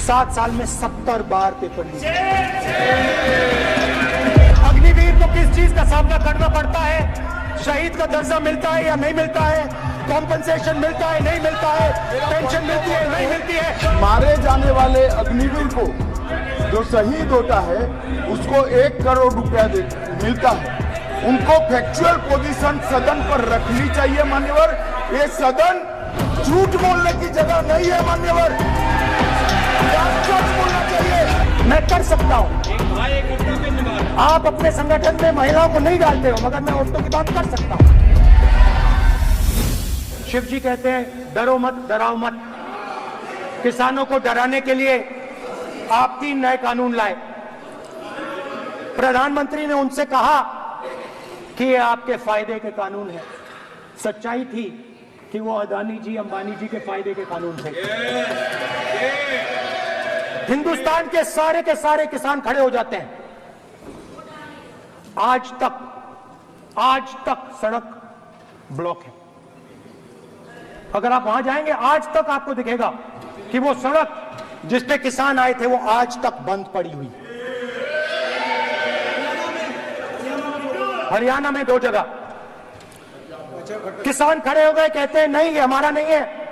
7 साल में 70 बार paper leak. Agniveer को किस चीज का सामना करना पड़ता है? शहीद का दर्जा मिलता है या नहीं मिलता है? कॉम्पनसेशन मिलता है नहीं मिलता है? पेंशन मिलती है नहीं मिलती है? मारे जाने वाले अग्निवीर को जो शहीद होता है उसको 1 करोड़ रुपया मिलता है। उनको फैक्चुअल पोजीशन सदन पर रखनी चाहिए मान्यवर। ये सदन झूठ बोलने की जगह नहीं है मान्यवर, सच बोलना चाहिए। मैं कर सकता हूं, आप अपने संगठन में महिलाओं को नहीं डालते हो, मगर मैं औरतों की बात कर सकता हूं। शिव जी कहते हैं डरो मत डराओ मत। किसानों को डराने के लिए आप 3 नए कानून लाए। प्रधानमंत्री ने उनसे कहा कि ये आपके फायदे के कानून हैं। सच्चाई थी कि वो अदानी जी अंबानी जी के फायदे के कानून थे। हिंदुस्तान के सारे किसान खड़े हो जाते हैं। आज तक सड़क ब्लॉक है। अगर आप वहां जाएंगे आज तक आपको दिखेगा कि वो सड़क जिस पे किसान आए थे वो आज तक बंद पड़ी हुई। हरियाणा में 2 जगह किसान खड़े हो गए, कहते हैं नहीं ये हमारा नहीं है।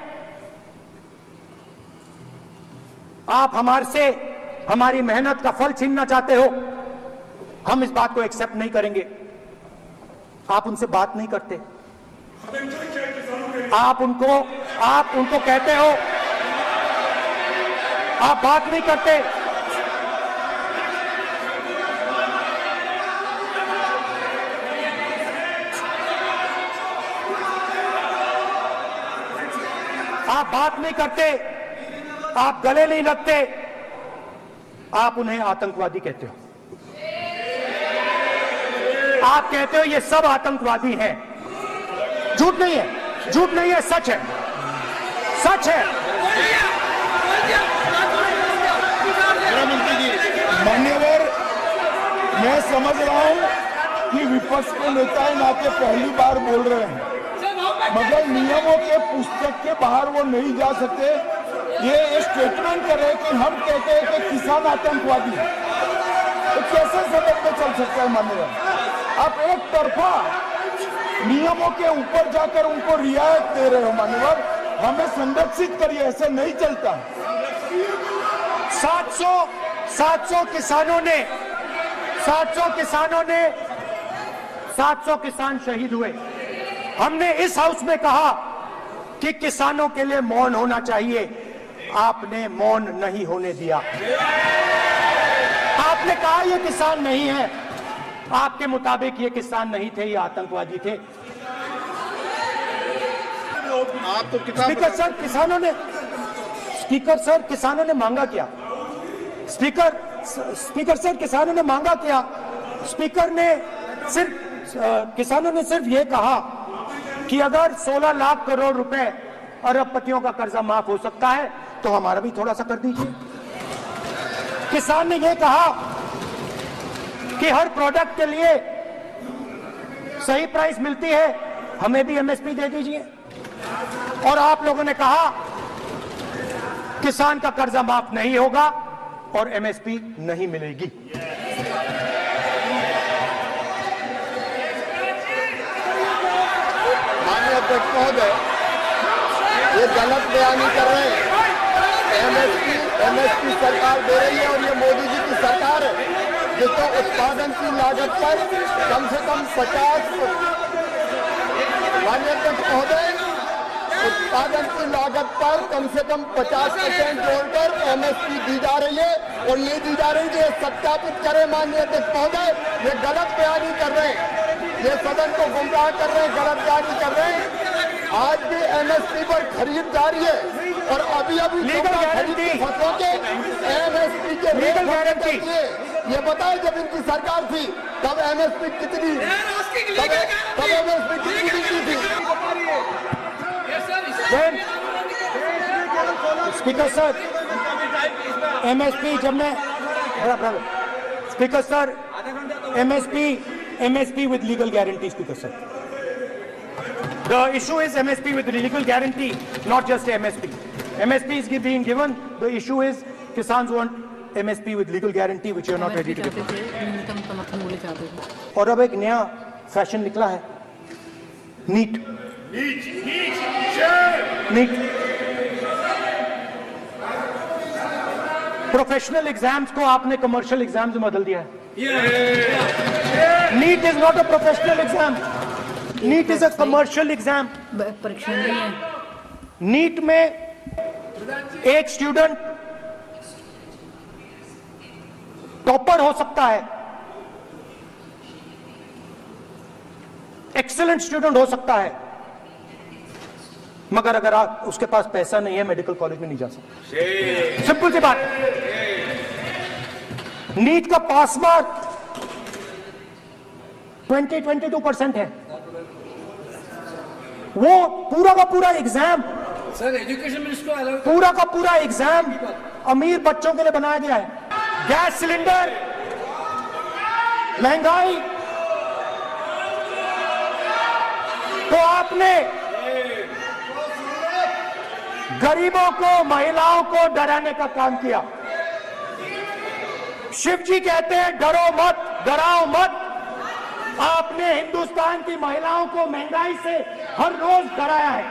आप हमारे से हमारी मेहनत का फल छीनना चाहते हो, हम इस बात को एक्सेप्ट नहीं करेंगे। आप उनसे बात नहीं करते, आप उनको कहते हो, आप बात नहीं करते। आप बात नहीं करते, आप गले नहीं लगते, आप उन्हें आतंकवादी कहते हो। आप कहते हो ये सब आतंकवादी हैं। झूठ नहीं है, झूठ नहीं है, सच है, सच है। मान्यवर, मैं समझ रहा हूं कि विपक्ष के नेता नाते पहली बार बोल रहे हैं, मगर नियमों के पुस्तक के बाहर वो नहीं जा सकते। ये स्टेटमेंट करे कि हम कहते हैं कि किसान आतंकवादी है, तो कैसे सदन में चल सकता है मान्यवर? आप एक तरफा नियमों के ऊपर जाकर उनको रियायत दे रहे हो मान्यवर। हमें संरक्षित करिए, ऐसे नहीं चलता। 700 किसान शहीद हुए। हमने इस हाउस में कहा कि किसानों के लिए मौन होना चाहिए, आपने मौन नहीं होने दिया। आपने कहा ये किसान नहीं है, आपके मुताबिक ये किसान नहीं थे, ये आतंकवादी थे। आप तो स्पीकर सर, किसानों ने मांगा क्या? स्पीकर सर, किसानों ने मांगा क्या? किसानों ने सिर्फ ये कहा कि अगर 16 लाख करोड़ रुपए अरबपतियों का कर्जा माफ हो सकता है तो हमारा भी थोड़ा सा कर दीजिए। किसान ने यह कहा कि हर प्रोडक्ट के लिए सही प्राइस मिलती है, हमें भी एमएसपी दे दीजिए। और आप लोगों ने कहा किसान का कर्जा माफ नहीं होगा और एमएसपी नहीं मिलेगी। माननीय अध्यक्ष महोदय, ये गलत बयानी कर रहे हैं। एमएसपी सरकार दे रही है और ये मोदी जी की सरकार है जिसको उत्पादन की लागत पर कम से कम 50, माननीय अध्यक्ष महोदय, उत्पादन की लागत पर कम से कम 50% जोड़कर एमएसपी दी जा रही है और नहीं दी जा रही है। सत्यापित करें माननीय अध्यक्ष महोदय, ये गलत बयानी कर रहे हैं, ये सदन को गुमराह कर रहे हैं, गलत बयानी कर रहे हैं। आज भी एमएसपी पर खरीद जारी है और अभी लीगल गारंटी फसलों के एमएसपी के लीगल गारंटी ये बताए जब इनकी सरकार थी तब एमएसपी कितनी थी? स्पीकर सर, एमएसपी जब मैं speaker sir, MSP with legal guarantee, Speaker sir. The issue is MSP with legal guarantee, not just MSP. MSP is being given. The issue is Kisans want MSP with legal guarantee, which you are not ready to give. न्यूनतम समर्थन मूल्य चाहते थे। और अब एक नया fashion निकला है, नीट। प्रोफेशनल एग्जाम्स को आपने कमर्शियल एग्जाम्स में बदल दिया है। NEET is not a professional exam, NEET is a commercial exam. परीक्षा नहीं है। नीट में एक स्टूडेंट टॉपर हो सकता है, एक्सीलेंट स्टूडेंट हो सकता है, मगर अगर आप उसके पास पैसा नहीं है, मेडिकल कॉलेज में नहीं जा सकता। सिंपल सी बात। नीट का पास मार्क 22% है। वो पूरा का पूरा एग्जाम, सर एजुकेशन मिनिस्टर को पूरा का पूरा एग्जाम अमीर बच्चों के लिए बनाया गया है। गैस सिलेंडर, महंगाई, तो आपने गरीबों को, महिलाओं को डराने का काम किया। शिव जी कहते हैं डरो मत, डराओ मत। आपने हिंदुस्तान की महिलाओं को महंगाई से हर रोज डराया है।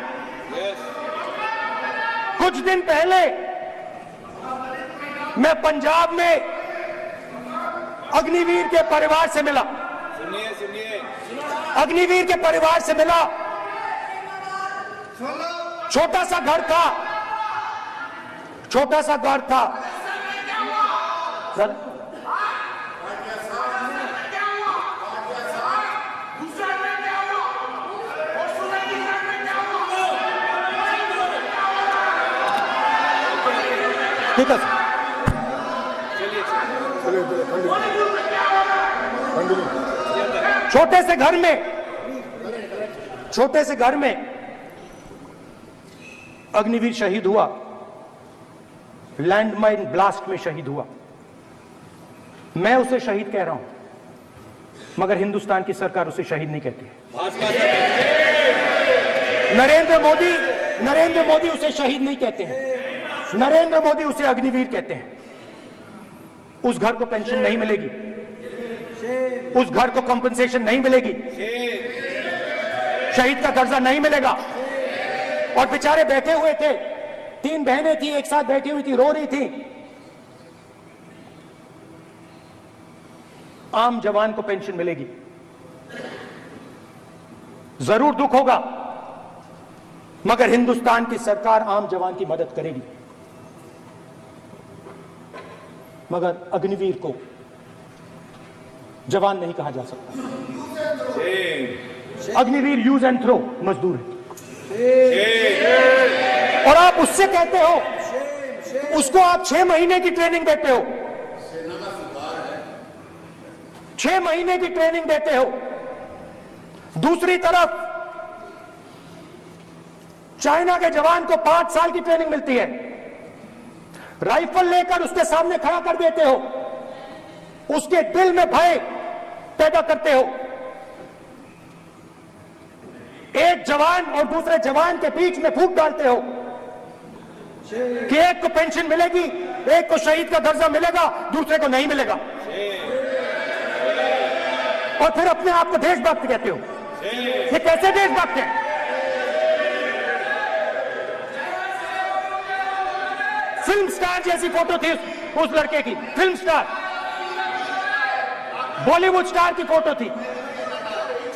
कुछ दिन पहले मैं पंजाब में अग्निवीर के परिवार से मिला। अग्निवीर के परिवार से मिला। छोटा सा घर था, छोटा सा घर था सर। ठीक है छोटे से घर में, छोटे से घर में अग्निवीर शहीद हुआ, लैंडमाइन ब्लास्ट में शहीद हुआ। मैं उसे शहीद कह रहा हूं, मगर हिंदुस्तान की सरकार उसे शहीद नहीं कहती है। नरेंद्र मोदी उसे शहीद नहीं कहते हैं। नरेंद्र मोदी उसे अग्निवीर कहते हैं। उस घर को पेंशन नहीं मिलेगी, उस घर को कंपनसेशन नहीं मिलेगी, शहीद का दर्जा नहीं मिलेगा। और बेचारे बैठे हुए थे, 3 बहनें थी, एक साथ बैठी हुई थी, रो रही थी। आम जवान को पेंशन मिलेगी, जरूर दुख होगा, मगर हिंदुस्तान की सरकार आम जवान की मदद करेगी। मगर अग्निवीर को जवान नहीं कहा जा सकता। अग्निवीर यूज एंड थ्रो मजदूर है। और आप उससे कहते हो, उसको आप 6 महीने की ट्रेनिंग देते हो, 6 महीने की ट्रेनिंग देते हो। दूसरी तरफ चाइना के जवान को 5 साल की ट्रेनिंग मिलती है। राइफल लेकर उसके सामने खड़ा कर देते हो, उसके दिल में भय पैदा करते हो। एक जवान और दूसरे जवान के बीच में फूट डालते हो कि एक को पेंशन मिलेगी, एक को शहीद का दर्जा मिलेगा, दूसरे को नहीं मिलेगा। और फिर अपने आप को देशभक्त कहते हो। ये कैसे देशभक्त है? फिल्म स्टार जैसी फोटो थी उस लड़के की, फिल्म स्टार, बॉलीवुड स्टार की फोटो थी।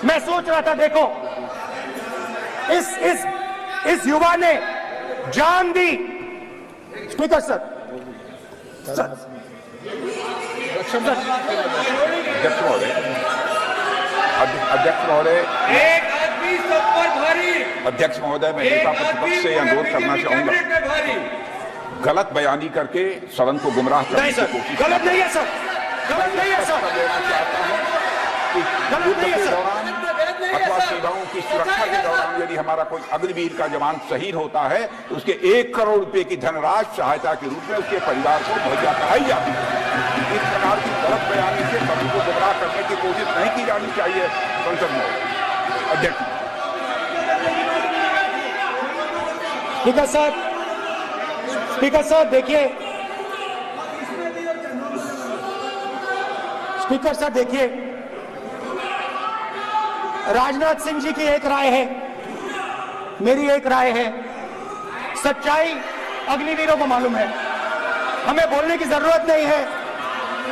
मैं सोच रहा था, देखो इस युवा ने जान दी। स्पीकर सर, अध्यक्ष महोदय, एक आदमी सब पर भारी। अध्यक्ष महोदय, मैं नेता प्रतिपक्ष से अनुरोध करना चाहूंगा, गलत बयानी करके सदन को गुमराह करने की कोशिश। गलत नहीं है सर, गलत नहीं है सर, लेना चाहता हूं कि गलत नहीं है सर। अथवा सीमाओं की सुरक्षा के दौरान यदि हमारा कोई अग्निवीर का जवान शहीद होता है तो उसके 1 करोड़ रुपए की धनराशि सहायता के रूप में उसके परिवार को मुहैया कराई जाती है। इस प्रकार की गलत बयानी से सभी को गुमराह करने की कोशिश नहीं की जानी चाहिए संसद में। अध्यक्ष। स्पीकर साहब, देखिए स्पीकर सर देखिए, राजनाथ सिंह जी की एक राय है, मेरी एक राय है। सच्चाई अग्निवीरों को मालूम है, हमें बोलने की जरूरत नहीं है।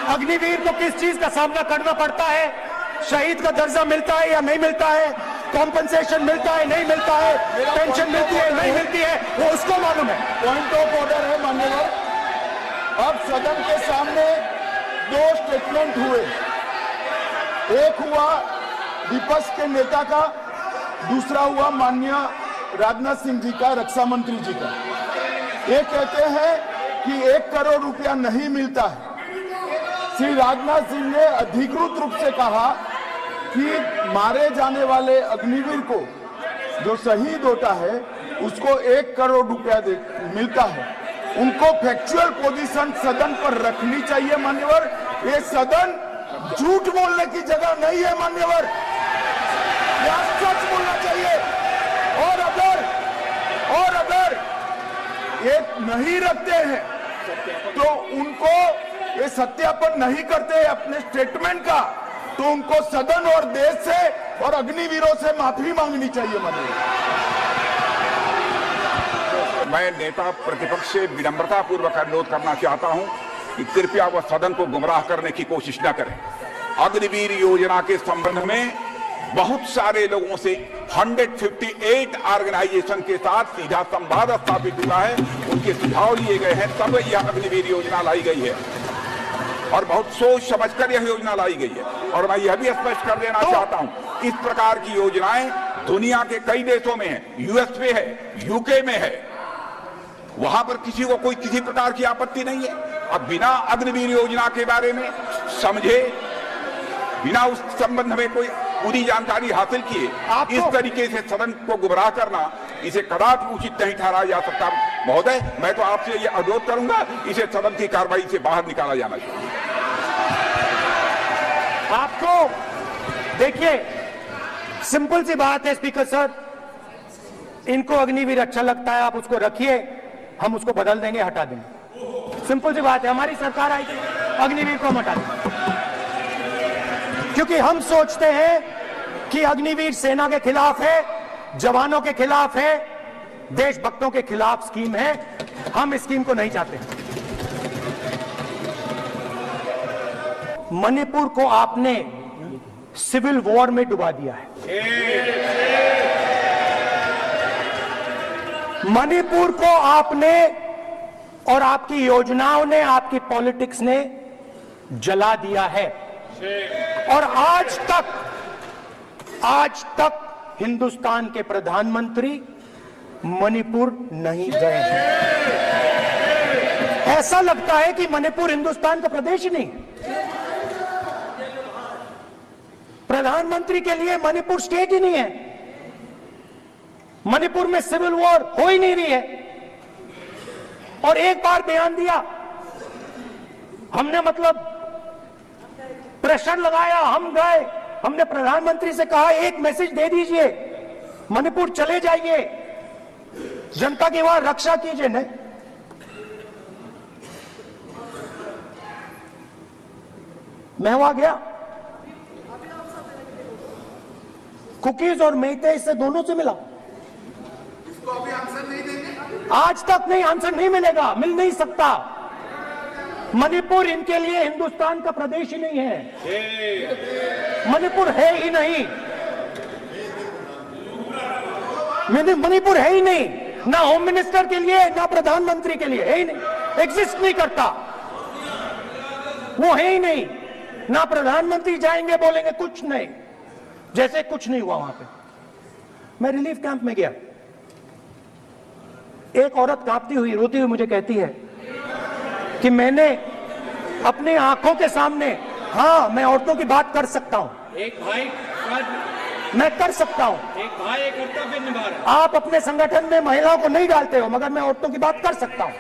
अग्निवीर को किस चीज का सामना करना पड़ता है, शहीद का दर्जा मिलता है या नहीं मिलता है, कॉम्पनसेशन मिलता है नहीं मिलता है, पेंशन मिलती है नहीं मिलती है, वो उसको मालूम है। पॉइंट ऑफ ऑर्डर है माननीय। अब सदन के सामने दो स्टेटमेंट हुए, एक हुआ विपक्ष के नेता का, दूसरा हुआ माननीय राजनाथ सिंह जी का, रक्षा मंत्री जी का। ये कहते हैं कि 1 करोड़ रुपया नहीं मिलता है। श्री राजनाथ सिंह ने अधिकृत रूप से कहा कि मारे जाने वाले अग्निवीर को जो शहीद होता है उसको 1 करोड़ रुपया मिलता है। उनको फैक्चुअल पोजीशन सदन पर रखनी चाहिए मान्यवर। ये सदन झूठ बोलने की जगह नहीं है मान्यवर, या सच बोलना चाहिए। और अगर ये नहीं रखते हैं तो उनको, ये सत्यापन नहीं करते अपने स्टेटमेंट का, तो उनको सदन और देश से और अग्निवीरों से माफी मांगनी चाहिए माननीय। मैं नेता प्रतिपक्ष से विनम्रता पूर्वक अनुरोध करना चाहता हूं कि कृपया वह सदन को गुमराह करने की कोशिश न करें। अग्निवीर योजना के संबंध में बहुत सारे लोगों से 158 ऑर्गेनाइजेशन के साथ सीधा संवाद स्थापित हुआ है, उनके सुझाव लिए गए हैं, तब यह अग्निवीर योजना लाई गई है और बहुत सोच समझकर यह योजना लाई गई है। और मैं यह भी स्पष्ट कर देना चाहता हूं, इस प्रकार की योजनाएं दुनिया के कई देशों में है, यूएस में है, यूके में है, वहां पर किसी को कोई किसी प्रकार की आपत्ति नहीं है। अब बिना अग्निवीर योजना के बारे में समझे, बिना उस संबंध में कोई पूरी जानकारी हासिल किए इस तरीके से सदन को गुमराह करना, इसे कदापि उचित नहीं ठहराया जा सकता। महोदय, मैं तो आपसे ये अनुरोध करूंगा, इसे सदन की कार्रवाई से बाहर निकाला जाना चाहिए। आपको देखिए, सिंपल सी बात है स्पीकर सर, इनको अग्निवीर अच्छा लगता है, आप उसको रखिए, हम उसको बदल देंगे, हटा देंगे। सिंपल सी बात है, हमारी सरकार आएगी, अग्निवीर को हम हटा देंगे, क्योंकि हम सोचते हैं कि अग्निवीर सेना के खिलाफ है, जवानों के खिलाफ है, देशभक्तों के खिलाफ स्कीम है। हम इस स्कीम को नहीं चाहते। मणिपुर को आपने सिविल वॉर में डुबा दिया है। मणिपुर को आपने और आपकी योजनाओं ने, आपकी पॉलिटिक्स ने जला दिया है। और आज तक हिंदुस्तान के प्रधानमंत्री मणिपुर नहीं गए हैं। ऐसा लगता है कि मणिपुर हिंदुस्तान का प्रदेश ही नहीं। प्रधानमंत्री के लिए मणिपुर स्टेट ही नहीं है। मणिपुर में सिविल वॉर हो ही नहीं रही है। और एक बार बयान दिया हमने, मतलब प्रेशर लगाया, हम गए, हमने प्रधानमंत्री से कहा एक मैसेज दे दीजिए, मणिपुर चले जाइए, जनता की वहां रक्षा कीजिए। नहीं, मैं वहां गया, कुकीज और मेहते इससे दोनों से मिला। इसको अभी आंसर नहीं देंगे, आज तक नहीं, आंसर नहीं मिलेगा, मिल नहीं सकता। मणिपुर इनके लिए हिंदुस्तान का प्रदेश ही नहीं है। मणिपुर है ही नहीं, मणिपुर है ही नहीं, ना होम मिनिस्टर के लिए, ना प्रधानमंत्री के लिए, है ही नहीं, एग्जिस्ट नहीं करता, वो है ही नहीं। ना प्रधानमंत्री जाएंगे बोलेंगे कुछ नहीं, जैसे कुछ नहीं हुआ वहां पे। मैं रिलीफ कैंप में गया, एक औरत कांपती हुई, रोती हुई मुझे कहती है कि मैंने अपनी आंखों के सामने, हाँ मैं औरतों की बात कर सकता हूं, एक भाई मैं कर सकता हूं, एक भाई कर्तव्य निभा रहा है। आप अपने संगठन में महिलाओं को नहीं डालते हो, मगर मैं औरतों की बात कर सकता हूं।